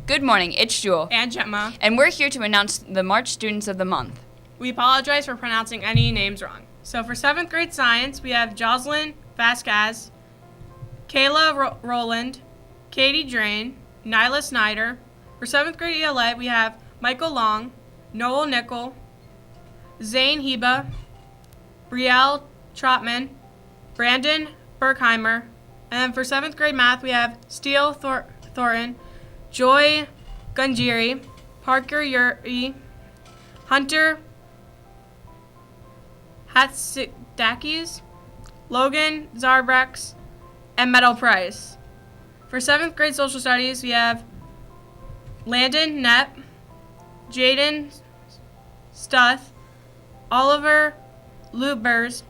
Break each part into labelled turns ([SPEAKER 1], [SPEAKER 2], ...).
[SPEAKER 1] Good morning, it's Jewel.
[SPEAKER 2] And Gemma.
[SPEAKER 1] And we're here to announce the March Students of the Month.
[SPEAKER 2] We apologize for pronouncing any names wrong. So for 7th grade science, we have Jocelyn Vasquez, Kayla Rowland, Katie Drain, Nyla Snyder. For 7th grade ELA, we have Michael Long, Noel Nickel, Zane Heba, Brielle Trotman, Brandon Berkheimer. And then for 7th grade math, we have Steele Thornton, Joy Gunjiri, Parker Yuri, Hunter Hatsidakis, Logan Zarbrex, and Meadow Price. For 7th grade social studies, we have Landon Knepp, Jaden Stuth, Oliver Lubers,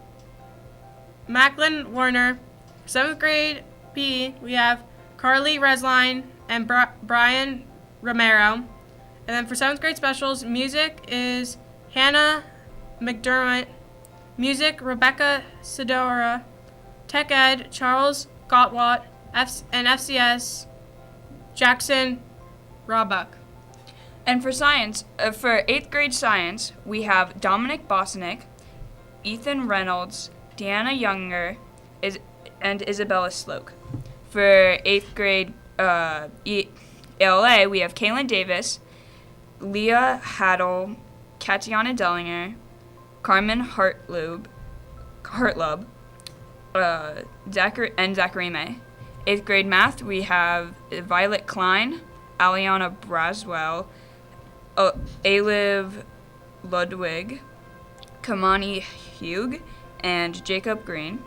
[SPEAKER 2] Macklin Warner. For 7th grade PE, we have Carly Resline and Brian Romero. And then for 7th grade specials, music is Hannah McDermott, music Rebecca Sidora, tech ed Charles Gottwat, and FCS Jackson Roebuck.
[SPEAKER 1] And for science, for 8th grade science, we have Dominic Bosnick, Ethan Reynolds, Deanna Younger, and Isabella Sloak. For 8th grade ELA, we have Kaylin Davis, Leah Haddle, Katiana Dellinger, Carmen Hartlub, and Zachary May. 8th grade math, we have Violet Klein, Aliana Braswell, Aliv Ludwig, Kamani Hugh, and Jacob Green.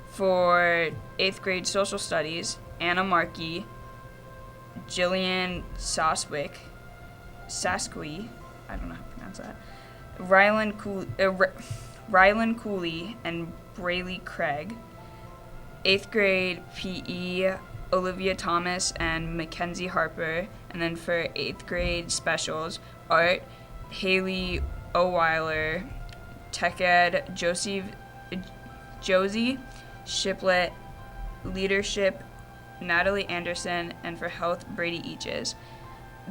[SPEAKER 1] For 8th grade social studies, Anna Markey, Jillian Sasqui, I don't know how to pronounce that, Rylan Cooley, and Braylee Craig. 8th grade PE, Olivia Thomas and Mackenzie Harper. And then for 8th grade specials, art, Haley O'Weiler, tech ed, Josie Shiplet, leadership, Natalie Anderson, and for health, Brady Eaches.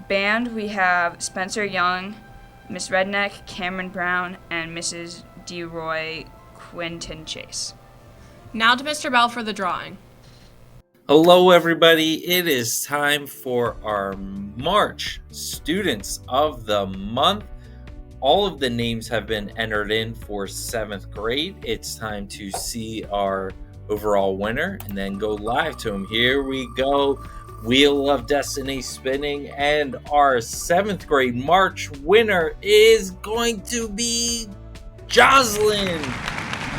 [SPEAKER 1] Band, we have Spencer Young, Miss Redneck, Cameron Brown, and Mrs. DeRoy Quinton Chase.
[SPEAKER 2] Now to Mr. Bell for the drawing.
[SPEAKER 3] Hello, everybody. It is time for our March Students of the Month. All of the names have been entered in for 7th grade. It's time to see our overall winner and then go live to him. Here we go. Wheel of Destiny spinning, and our 7th grade March winner is going to be Jocelyn.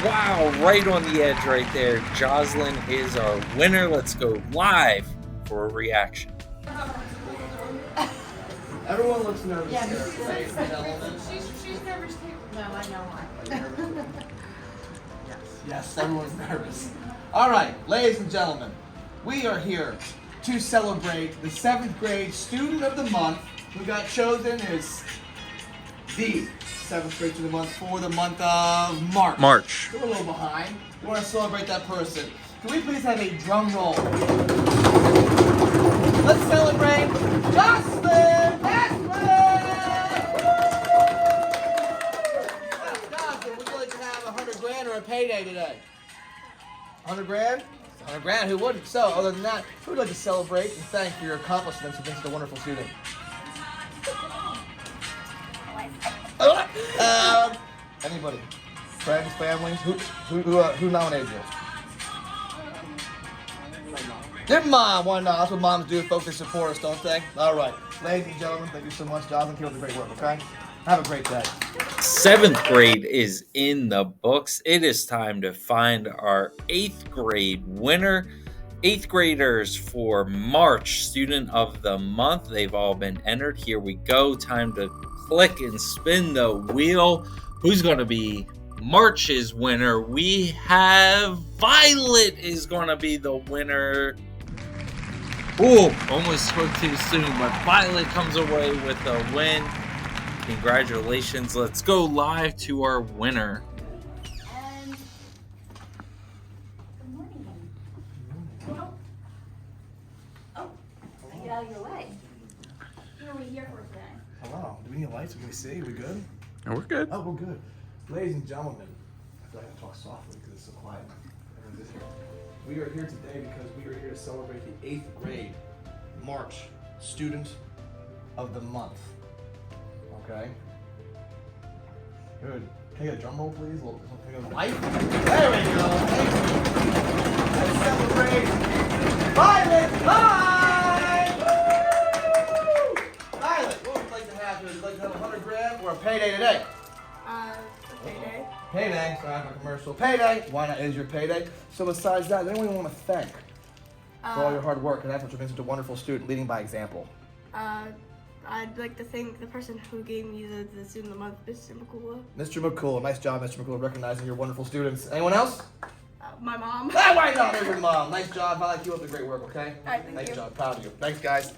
[SPEAKER 3] Wow, right on the edge right there. Jocelyn is our winner. Let's go live for a reaction.
[SPEAKER 4] Everyone looks nervous.
[SPEAKER 5] Yeah,
[SPEAKER 4] here.
[SPEAKER 5] she's nervous too. No, I know why.
[SPEAKER 4] Yes, everyone's nervous. All right, ladies and gentlemen, we are here to celebrate the 7th grade Student of the Month who got chosen as the 7th grade Student of the Month for the month of March. We're a little behind. We want to celebrate that person. Can we please have a drum roll? Let's celebrate Jocelyn Jocelyn, would you like to have $100,000 or a payday today? $100,000? $100,000, who wouldn't? So, other than that, who would like to celebrate and thank for your accomplishments and being such a wonderful student? Anybody? Friends, family? Who nominated you? Your mom. Why not? That's what moms do. Folks, they support us, don't they? All right. Ladies and gentlemen, thank you so much. Jonathan, keep up the great work, okay? Have a great day.
[SPEAKER 3] 7th grade is in the books. It is time to find our 8th grade winner. 8th graders for March Student of the Month. They've all been entered. Here we go. Time to click and spin the wheel. Who's going to be March's winner? We have Violet is going to be the winner. Oh, almost spoke too soon, but Violet comes away with the win. Congratulations. Let's go live to our winner.
[SPEAKER 5] And good morning. Oh, I get out of your way.
[SPEAKER 4] lights. Can we see? Are we good?
[SPEAKER 3] And we're good.
[SPEAKER 4] Oh, we're good. Ladies and gentlemen, I feel like I talk softly because it's so quiet. Everyone's in here. We are here today because we are here to celebrate the 8th grade March Student of the Month. Okay? Good. Can I get a drum roll, please? A little, can I get a mic? There we go. Thank you. Let's celebrate Violet High! Woo! Violet, what would you like to have? Would you like to have $100 or a payday today?
[SPEAKER 5] A payday.
[SPEAKER 4] Payday. Sorry, I have a commercial. Payday. Why not? Is your payday. So besides that, anyone you want to thank for all your hard work and effort to make such a wonderful student, leading by example?
[SPEAKER 5] I'd like to thank the person who gave me the student of the month, Mr. McCool.
[SPEAKER 4] Mr. McCool. Nice job, Mr. McCool, recognizing your wonderful students. Anyone else?
[SPEAKER 5] My mom.
[SPEAKER 4] Ah, why not? There's your mom. Nice job. I like you up the great work, okay?
[SPEAKER 5] All right, thank you.
[SPEAKER 4] Nice job. Proud of you. Thanks, guys.